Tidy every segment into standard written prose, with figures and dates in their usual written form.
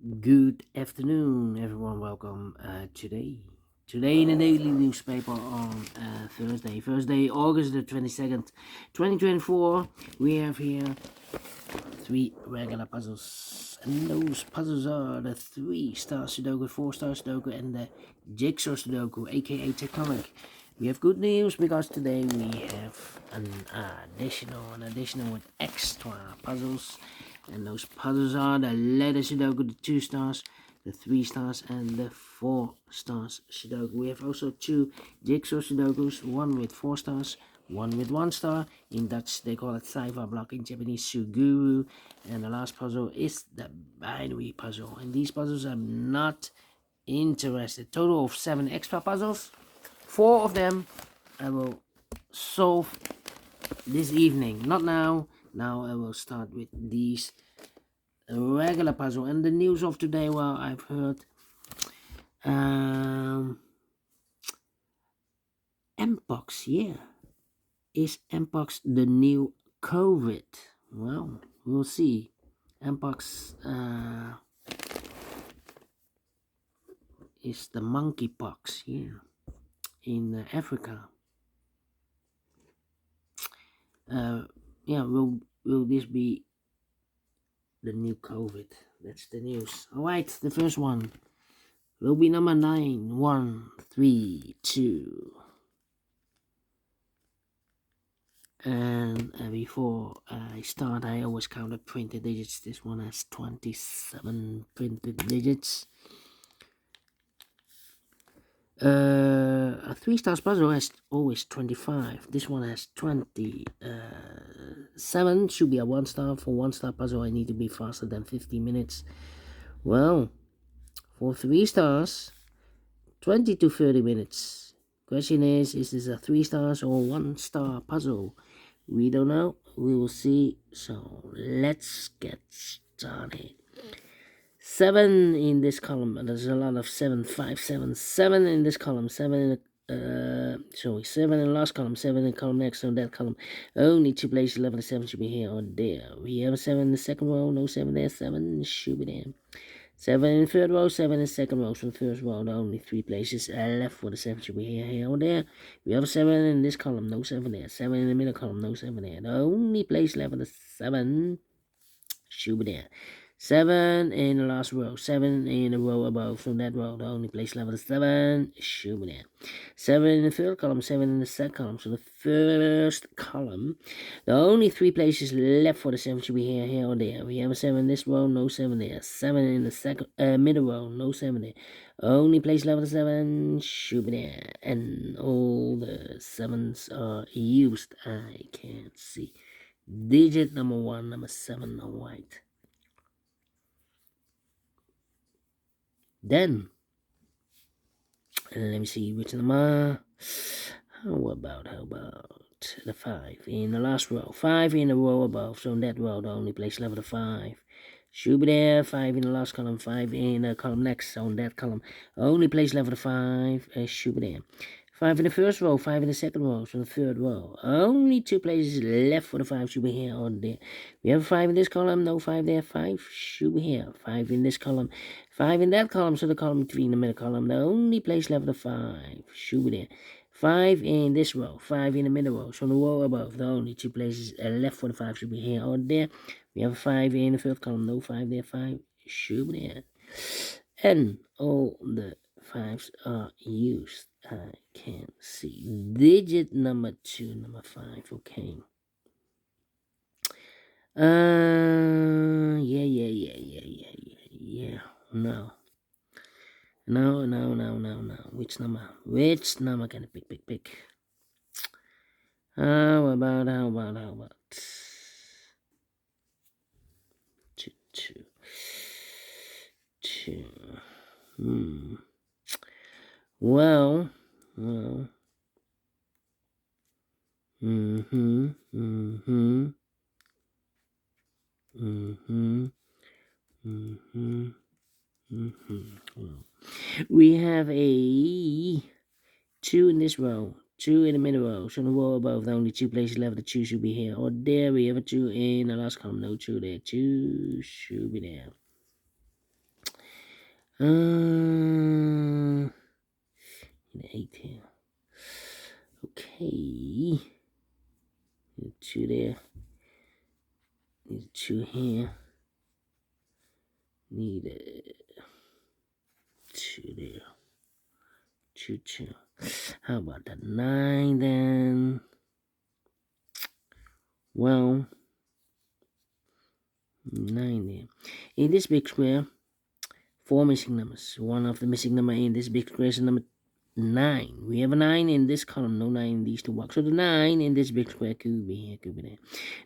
Good afternoon, everyone. Welcome today in the daily newspaper on Thursday, August the 22nd, 2024. We have here three regular puzzles, and those puzzles are the Three Stars Sudoku, Four Stars Sudoku, and the Jigsaw Sudoku, aka Tectonic. We have good news because today we have an additional with extra puzzles, and those puzzles are the letter Sudoku, the 2 stars, the 3 stars, and the 4 stars Sudoku. We have also two Jigsaw Sudokus, one with 4 stars, one with 1 star. In Dutch they call it Cypher block, in Japanese Suguru. And the last puzzle is the binary puzzle, and these puzzles I'm not interested. Total of 7 extra puzzles. 4 of them I will solve this evening, not now. Now I will start with these regular puzzle. And the news of today, well, I've heard Mpox. Yeah, is Mpox the new COVID? Well, we'll see. Mpox is the monkeypox. Yeah, in Africa. Yeah, will this be the new COVID? That's the news. All right, the first one will be number 9. 1, 3, 2. And before I start, I always count the printed digits. This one has 27 printed digits. A 3 stars puzzle has always 25. This one has 27. Should be a 1 star. For 1 star puzzle, I need to be faster than 50 minutes. Well, for 3 stars, 20 to 30 minutes. Question is this a 3 stars or 1 star puzzle? We don't know. We will see. So let's get started. 7 in this column. There's a lot of 7, 5, 7, 7 in this column. 7 in the 7 in the last column, 7 in the column next, so that column. Only 2 places, 11 and 7 should be here or there. We have a 7 in the second row, no 7 there, 7 should be there. 7 in the third row, 7 in the second row. So the first row, there are only 3 places left for the 7 should be here or there. We have a 7 in this column, no 7 there. 7 in the middle column, no 7 there. The only place left for the 7 should be there. 7 in the last row, 7 in the row above. From that row, the only place left for the 7 should be there. 7 in the third column, 7 in the second column. So the first column, the only 3 places left for the 7 should be here or there. We have a 7 in this row, no 7 there. 7 in the second middle row, no 7 there. Only place left for the 7 should be there. And all the 7s are used. I can't see. Digit number 1, number 7 are white. Then, let me see which number. How about the 5 in the last row? 5 in the row above. So in that row, the only place left for the 5 should be there. 5 in the last column, 5 in the column next. So in that column, only place left for the 5 should be there. 5 in the first row, 5 in the second row, so the third row. Only 2 places left for the 5 should be here or there. We have a 5 in this column, no 5 there, 5 should be here. 5 in this column, 5 in that column, so the column between the middle column. The only place left for the 5 should be there. 5 in this row, 5 in the middle row, so the row above. The only 2 places left for the 5 should be here or there. We have a 5 in the third column, no 5 there, 5 should be there. And all the 5s are used. I can't see. Digit number 2, number 5. Okay. Yeah. No. Which number? Which number can I pick? How about? 2. Well. We have a 2 in this row, 2 in the middle row. So in the row above, the only 2 places left. The 2 should be here or there. We have a 2 in the last column, no 2 there. 2 should be there. The 8 here. Okay. Need 2 there. Need 2 here. Need 2 there. 2, 2. How about that 9 then? Well, 9 there. In this big square, 4 missing numbers. One of the missing number in this big square is number 9. We have a 9 in this column, no 9 in these 2 boxes. So the 9 in this big square could be here, could be there.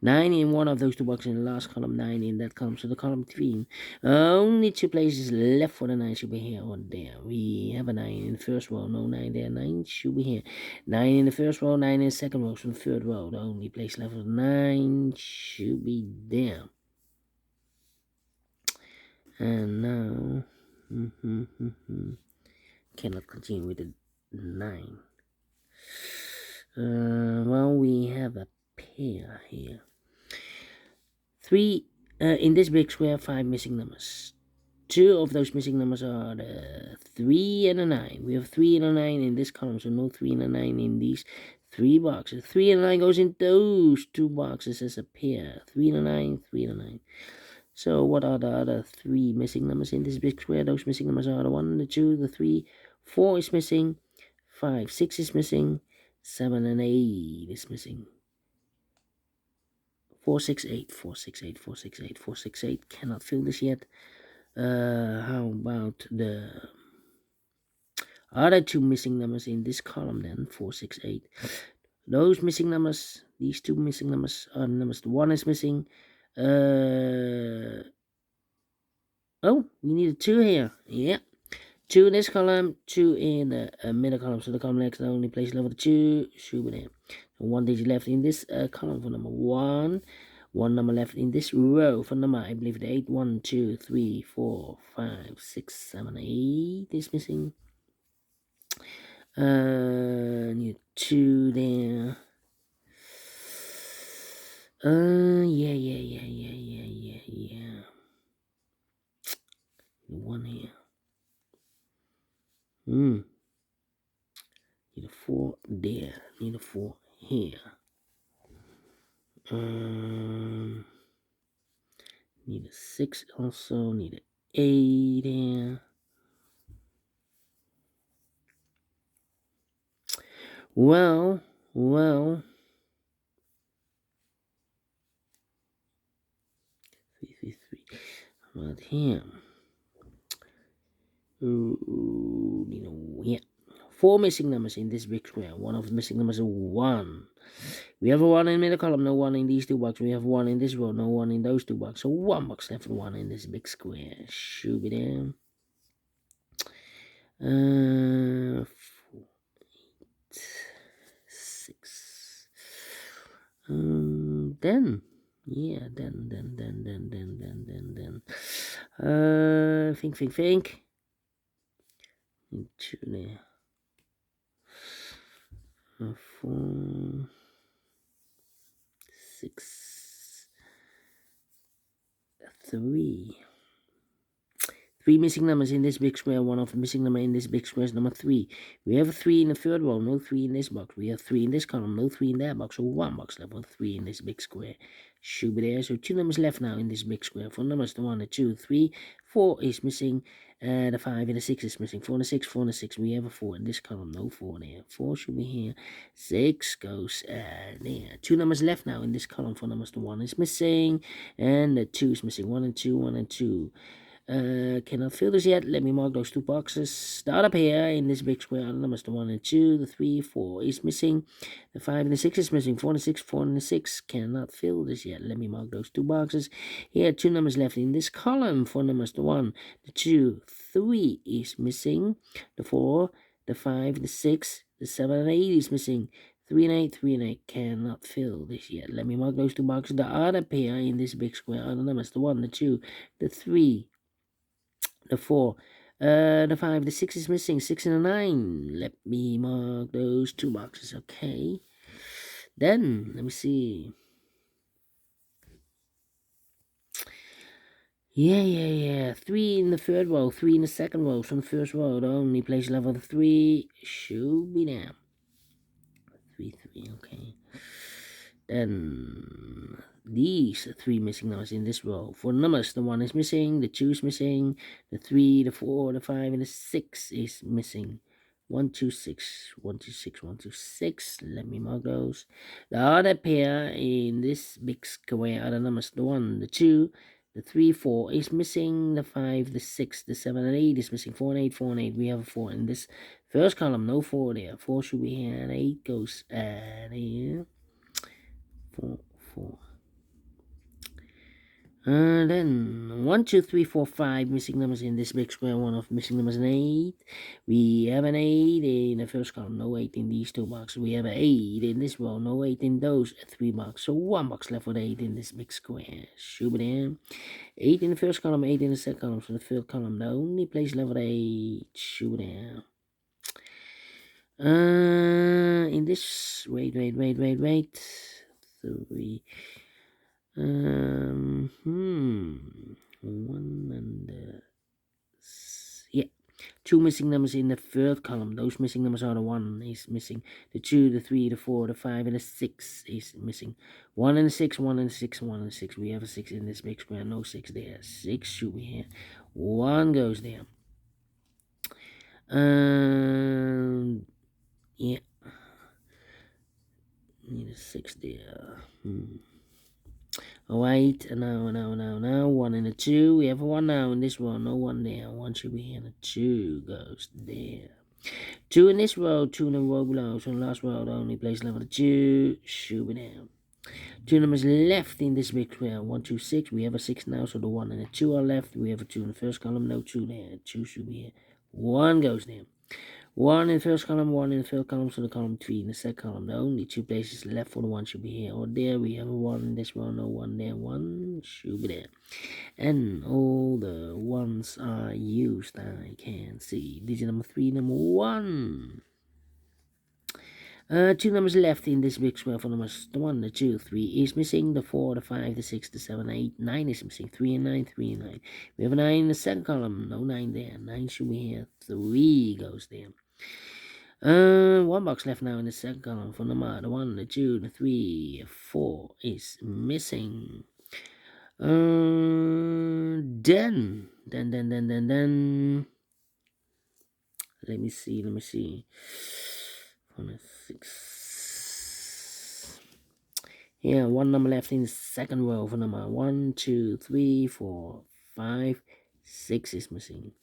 9 in one of those 2 boxes in the last column, 9 in that column. So the column between, only 2 places left for the 9 should be here or there. We have a 9 in the first row, no 9 there, 9 should be here. 9 in the first row, 9 in the second row. So the third row, the only place left for the 9 should be there. And now, cannot continue with the 9. Well, we have a pair here. 3 in this big square, 5 missing numbers. 2 of those missing numbers are the 3 and a 9. We have 3 and a 9 in this column, so no 3 and a 9 in these 3 boxes. 3 and a 9 goes in those 2 boxes as a pair. 3 and a 9, 3 and a 9. So what are the other 3 missing numbers in this big square? Those missing numbers are the 1, the 2, the 3, 4 is missing, 5, 6 is missing, 7 and 8 is missing. 4, 6, 8, 4, 6, 8, 4, 6, 8, 4, 6, 8. Cannot fill this yet. How about the other 2 missing numbers in this column then? 4, 6, 8. Those missing numbers, these 2 missing numbers are the numbers. The 1 is missing. Oh, we need a 2 here. Yeah. 2 in this column, 2 in the middle column. So the column next, the only place left with the 2 should be there. So 1 digit left in this column for number 1. 1 number left in this row for number, I believe, the 8. 1, 2, 3, 4, 5, 6, 7, 8 is missing. Need 2 there. Yeah. 1 here. Need a 4 there. Need a 4 here. Need a 6 also. Need an 8 there. Well. 3, 3, 3. How about him? Need a, yeah. 4 missing numbers in this big square. One of the missing numbers is 1. We have a 1 in the middle column, no 1 in these 2 boxes. We have 1 in this row, no 1 in those 2 boxes. So 1 box left for 1 in this big square. Should be there. 4, 8, 6. Then. Yeah, then. Think. 2 there. 4, 6, 3. 3 missing numbers in this big square. One of the missing number in this big square is number 3. We have a 3 in the third row, no 3 in this box. We have 3 in this column, no 3 in that box. So 1 box left with 3 in this big square. Should be there. So 2 numbers left now in this big square. 4 numbers, the 1, the 2, 3. 4 is missing. The 5 and the 6 is missing. 4 and the 6, 4 and the 6. We have a 4 in this column, no 4 there. 4 should be here. 6 goes there. 2 numbers left now in this column. 4 numbers, the 1 is missing. And the 2 is missing. 1 and 2, 1 and 2. Cannot fill this yet. Let me mark those 2 boxes. Start up here in this big square. The numbers, the 1 and 2, the 3, 4 is missing. The 5 and the 6 is missing. 4 and the 6, 4 and the 6. Cannot fill this yet. Let me mark those 2 boxes. Here, 2 numbers left in this column. 4 numbers, the 1, the 2, 3 is missing. The 4, the 5, the 6, the 7 and 8 is missing. 3 and 8, 3 and 8 cannot fill this yet. Let me mark those 2 boxes. The other pair in this big square are the numbers, the 1, the 2, the 3, the 4, the 5, the 6 is missing. 6 and a 9. Let me mark those 2 boxes. Okay. Then, let me see. Yeah. 3 in the third row, 3 in the second row. So on the first row, the only place level 3 should be there. 3, 3, okay. Then these 3 missing numbers in this row. For numbers, the 1 is missing, the 2 is missing, the 3, the 4, the 5, and the 6 is missing. 1, 2, 6, 1, 2, 6, 1, 2, 6. Let me mark those. The other pair in this big square are the numbers. The 1, the 2, the 3, 4 is missing. The 5, the 6, the 7, and 8 is missing. 4 and 8, 4 and 8. We have a 4 in this first column. No 4 there. 4 should be here, and 8 goes here. 4, 4. Then 1, 2, 3, 4, 5 missing numbers in this big square. One of missing numbers an 8. We have an 8 in the first column, no 8 in these 2 boxes. We have an 8 in this row, no 8 in those 3 boxes. So 1 box left with 8 in this big square. Shoot it in. 8 in the first column, 8 in the second column. So the third column, the only place left with 8. Shoot it in. In this, wait. 3. 1 and yeah, 2 missing numbers in the third column. Those missing numbers are the 1 is missing, the 2, the 3, the 4, the 5, and the 6 is missing. 1 and 6, 1 and 6, 1 and 6. We have a 6 in this big square, no 6 there. 6 should be here. 1 goes there. Yeah. Need a 6 there. Alright, now, 1 and a 2. We have a 1 now in this row, no 1 there. 1 should be here, and a 2 goes there. 2 in this row, 2 in the row below. So in the last row, the only place level 2 should be there. 2 numbers left in this big square. 1, 2, 6. We have a 6 now, so the 1 and the 2 are left. We have a 2 in the first column, no 2 there. 2 should be here. 1 goes there. 1 in the first column, 1 in the third column, so the column 3 in the second column. The only 2 places left for the 1 should be here or there. We have a 1 in this row, no 1 there. 1 should be there. And all the 1s are used, I can see. Digit number 3, number 1. 2 numbers left in this big square for numbers. The 1, the 2, 3 is missing. The 4, the 5, the 6, the 7, 8, 9 is missing. 3 and 9, 3 and 9. We have a 9 in the second column. No 9 there. 9 should be here. 3 goes there. 1 box left now in the second column for number. The 1, the 2, the 3, 4 is missing. Then. Let me see. 6. Yeah, 1 number left in the second row for number 1, 2, 3, 4, 5, 6 is missing.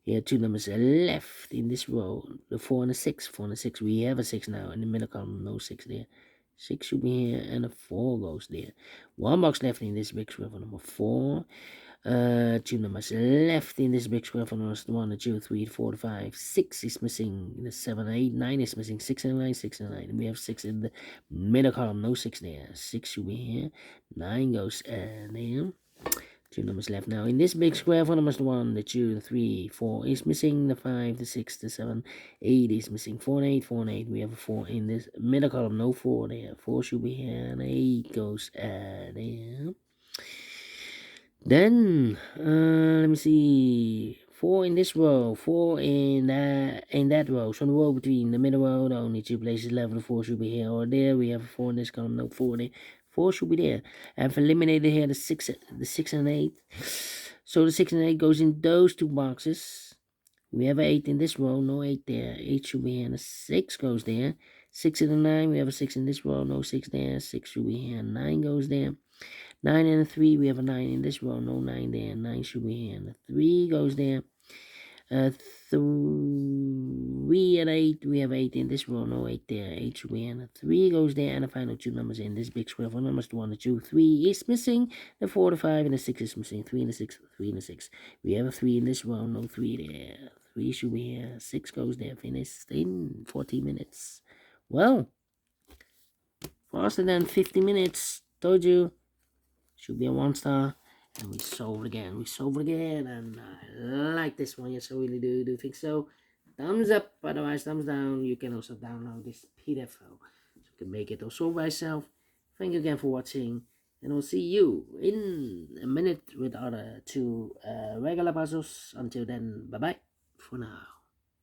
Here, 2 numbers left in this row. The 4 and the 6. 4 and the 6. We have a 6 now in the middle column. No 6 there. 6 should be here, and a 4 goes there. 1 box left in this big square for number 4. 2 numbers left in this big square for numbers 1, 2, 3, 4, 5. 6 is missing. The 7, 8, 9 is missing. 6 and 9, 6 and 9. And we have 6 in the middle column. No 6 there. 6 should be here. 9 goes there. 2 numbers left now in this big square for numbers 1, the 2, the 3, 4 is missing. The 5, the 6, the 7, 8 is missing. 4 and 8, 4 and 8. We have a 4 in this middle column. No 4 there. 4 should be here, and 8 goes there. Then let me see. 4 in this row, 4 in that row. So in the row between the middle row, the only 2 places left. The 4 should be here or there. We have a 4 in this column. No 4 there. 4 should be there. I've eliminated here the 6 and 8. So the 6 and 8 goes in those 2 boxes. We have 8 in this row, no 8 there. 8 should be here, and a 6 goes there. 6 and a 9, we have a 6 in this row, no 6 there. 6 should be here, 9 goes there. 9 and a 3, we have a 9 in this row, no 9 there. 9 should be here, and a 3 goes there. 3 and 8, we have 8 in this row, no 8 there. 8 should be here, and a 3 goes there. And the final 2 numbers in this big square for numbers, the 1, the 2, 3 is missing. The 4, the 5, and the 6 is missing. 3 and the 6, 3 and the 6. We have a 3 in this row, no 3 there. 3 should be here, 6 goes there. Finished in 40 minutes. Well, faster than 50 minutes. Told you. Should be a 1 star. And we solve it again. And I like this one. Yes, I really do think so. Thumbs up. Otherwise, thumbs down. You can also download this PDF file. So you can make it also by yourself. Thank you again for watching. and we'll see you in a minute with other two regular puzzles. Until then, bye bye for now.